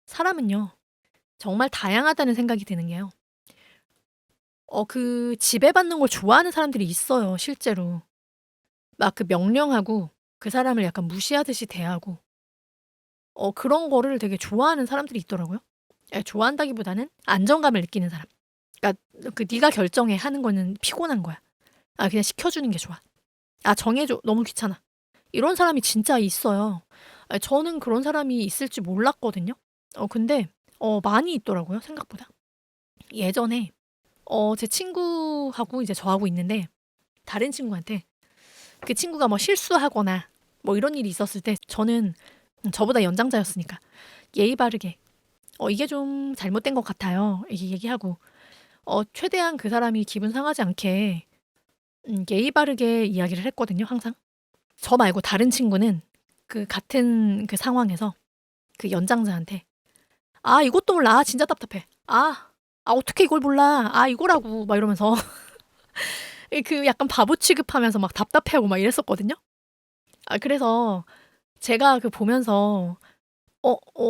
사람은요, 정말 다양하다는 생각이 드는 게요. 그 지배받는 걸 좋아하는 사람들이 있어요, 실제로. 막 그 명령하고 그 사람을 약간 무시하듯이 대하고 그런 거를 되게 좋아하는 사람들이 있더라고요. 예, 좋아한다기보다는 안정감을 느끼는 사람. 그러니까 그 네가 결정해 하는 거는 피곤한 거야. 아, 그냥 시켜주는 게 좋아. 아, 정해줘. 너무 귀찮아. 이런 사람이 진짜 있어요. 저는 그런 사람이 있을 줄 몰랐거든요. 근데 많이 있더라고요, 생각보다. 예전에 제 친구하고 이제 저하고 있는데 다른 친구한테 그 친구가 뭐 실수하거나 뭐 이런 일이 있었을 때 저는 저보다 연장자였으니까 예의 바르게 이게 좀 잘못된 것 같아요. 이렇게 얘기하고 최대한 그 사람이 기분 상하지 않게 예의 바르게 이야기를 했거든요, 항상. 저 말고 다른 친구는 그 같은 그 상황에서 그 연장자한테 "아, 이것도 몰라. 아, 진짜 답답해. 아, 아, 어떻게 이걸 몰라. 아, 이거라고." 막 이러면서 그 약간 바보 취급하면서 막 답답해하고 막 이랬었거든요. 그래서 제가 그 보면서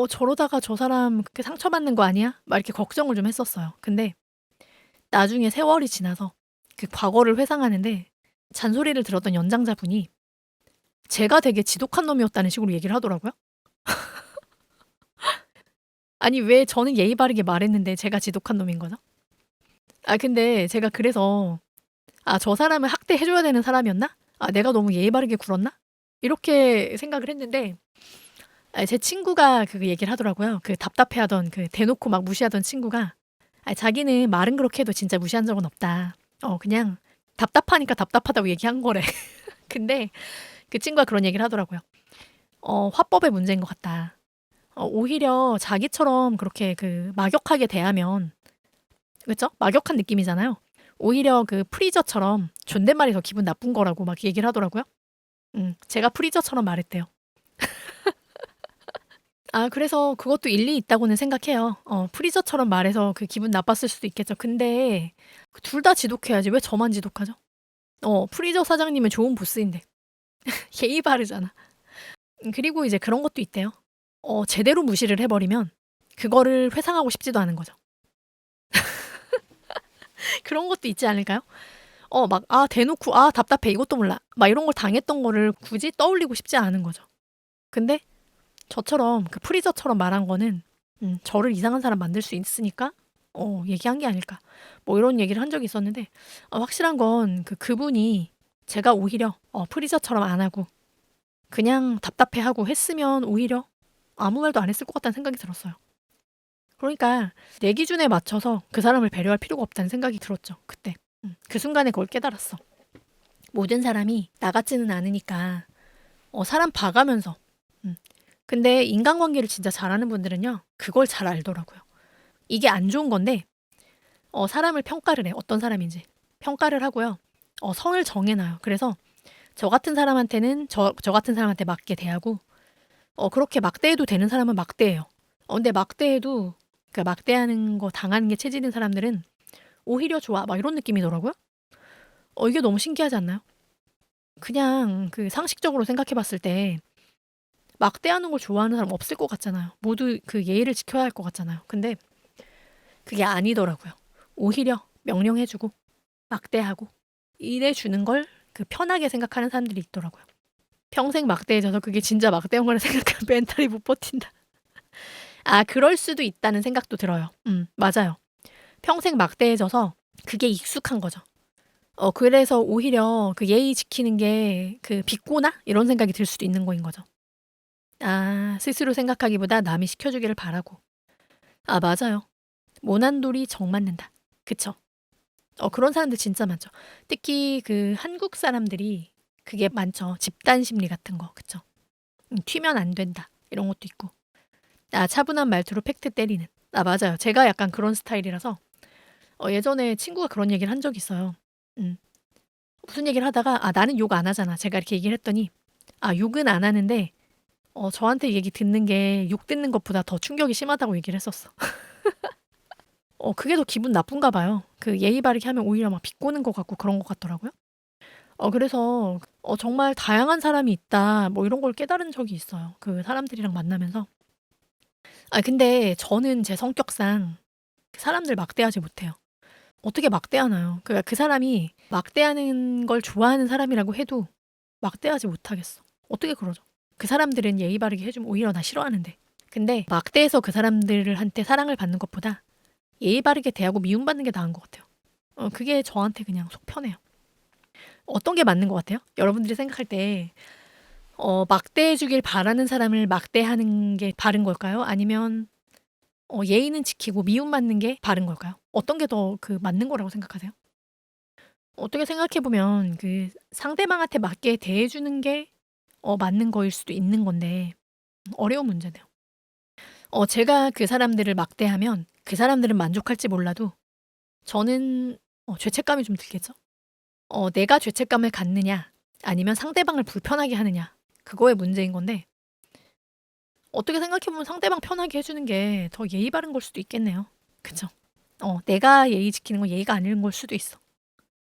'저러다가 저 사람 그렇게 상처받는 거 아니야?' 막 이렇게 걱정을 좀 했었어요. 근데 나중에 세월이 지나서 그 과거를 회상하는데 잔소리를 들었던 연장자분이 제가 되게 지독한 놈이었다는 식으로 얘기를 하더라고요. 아니, 왜 저는 예의 바르게 말했는데 제가 지독한 놈인 거죠? 근데 제가 그래서 '아, 저 사람을 학대해 줘야 되는 사람이었나? 아, 내가 너무 예의 바르게 굴었나?' 이렇게 생각을 했는데 제 친구가 그 얘기를 하더라고요. 그 답답해하던 그 대놓고 막 무시하던 친구가 자기는 말은 그렇게 해도 진짜 무시한 적은 없다. 그냥 답답하니까 답답하다고 얘기한 거래. 근데 그 친구가 그런 얘기를 하더라고요. 화법의 문제인 것 같다. 오히려 자기처럼 그렇게 그 막역하게 대하면, 그죠? 막역한 느낌이잖아요. 오히려 그 프리저처럼 존댓말이 더 기분 나쁜 거라고 막 얘기를 하더라고요. 제가 프리저처럼 말했대요. 그래서 그것도 일리 있다고는 생각해요. 프리저처럼 말해서 그 기분 나빴을 수도 있겠죠. 근데 둘 다 지독해야지 왜 저만 지독하죠? 프리저 사장님은 좋은 보스인데 예의 바르잖아. 그리고 이제 그런 것도 있대요. 제대로 무시를 해 버리면 그거를 회상하고 싶지도 않은 거죠. 그런 것도 있지 않을까요? 막 대놓고 "아, 답답해. 이것도 몰라." 막 이런 걸 당했던 거를 굳이 떠올리고 싶지 않은 거죠. 근데 저처럼 그 프리저처럼 말한 거는 저를 이상한 사람 만들 수 있으니까 얘기한 게 아닐까. 뭐 이런 얘기를 한 적이 있었는데 확실한 건 그분이 제가 오히려 프리저처럼 안 하고 그냥 답답해하고 했으면 오히려 아무 말도 안 했을 것 같다는 생각이 들었어요. 그러니까 내 기준에 맞춰서 그 사람을 배려할 필요가 없다는 생각이 들었죠, 그때. 그 순간에 그걸 깨달았어. 모든 사람이 나 같지는 않으니까 사람 봐가면서 음. 근데 인간관계를 진짜 잘하는 분들은요, 그걸 잘 알더라고요. 이게 안 좋은 건데 사람을 평가를 해. 어떤 사람인지. 평가를 하고요. 선을 정해 놔요. 그래서 저 같은 사람한테는 저 같은 사람한테 맞게 대하고 그렇게 막대해도 되는 사람은 막대해요. 근데 막대해도 그 막대하는 거 당하는 게 체질인 사람들은 오히려 좋아. 막 이런 느낌이더라고요. 이게 너무 신기하지 않나요? 그냥 그 상식적으로 생각해 봤을 때 막대하는 걸 좋아하는 사람 없을 것 같잖아요. 모두 그 예의를 지켜야 할 것 같잖아요. 근데 그게 아니더라고요. 오히려 명령해 주고 막대하고 이래 주는 걸 그 편하게 생각하는 사람들이 있더라고요. 평생 막대해져서 그게 진짜 막대한 거라 생각하면 멘탈이 못 버틴다. 그럴 수도 있다는 생각도 들어요. 맞아요. 평생 막대해져서 그게 익숙한 거죠. 그래서 오히려 그 예의 지키는 게 그 비꼬나 이런 생각이 들 수도 있는 거인 거죠. 스스로 생각하기보다 남이 시켜주기를 바라고. 맞아요. 모난 돌이 정 맞는다. 그쵸? 그런 사람들 진짜 많죠. 특히 그 한국 사람들이 그게 많죠. 집단 심리 같은 거. 그쵸? 튀면 안 된다. 이런 것도 있고. 차분한 말투로 팩트 때리는. 맞아요. 제가 약간 그런 스타일이라서 예전에 친구가 그런 얘기를 한 적이 있어요. 음. 무슨 얘기를 하다가 나는 욕 안 하잖아." 제가 이렇게 얘기를 했더니 욕은 안 하는데 저한테 얘기 듣는 게 욕 듣는 것보다 더 충격이 심하다고 얘기를 했었어. 그게 더 기분 나쁜가 봐요. 그 예의 바르게 하면 오히려 막 비꼬는 것 같고 그런 것 같더라고요. 그래서 정말 다양한 사람이 있다 뭐 이런 걸 깨달은 적이 있어요, 그 사람들이랑 만나면서. 근데 저는 제 성격상 사람들 막대하지 못해요. 어떻게 막대하나요? 그러니까 그 사람이 막대하는 걸 좋아하는 사람이라고 해도 막대하지 못하겠어. 어떻게 그러죠? 그 사람들은 예의 바르게 해 주면 오히려 나 싫어하는데. 근데 막대해서 그 사람들한테 사랑을 받는 것보다 예의 바르게 대하고 미움받는 게 나은 것 같아요. 그게 저한테 그냥 속 편해요. 어떤 게 맞는 것 같아요? 여러분들이 생각할 때 막대해 주길 바라는 사람을 막대하는 게 바른 걸까요? 아니면 예의는 지키고 미움받는 게 바른 걸까요? 어떤 게 더 맞는 거라고 생각하세요? 어떻게 생각해 보면 그 상대방한테 맞게 대해 주는 게 맞는 거일 수도 있는 건데 어려운 문제네요. 제가 그 사람들을 막대하면 그 사람들은 만족할지 몰라도 저는 죄책감이 좀 들겠죠. 내가 죄책감을 갖느냐 아니면 상대방을 불편하게 하느냐 그거의 문제인 건데 어떻게 생각해 보면 상대방 편하게 해 주는 게 더 예의 바른 걸 수도 있겠네요. 그쵸? 내가 예의 지키는 건 예의가 아닌 걸 수도 있어.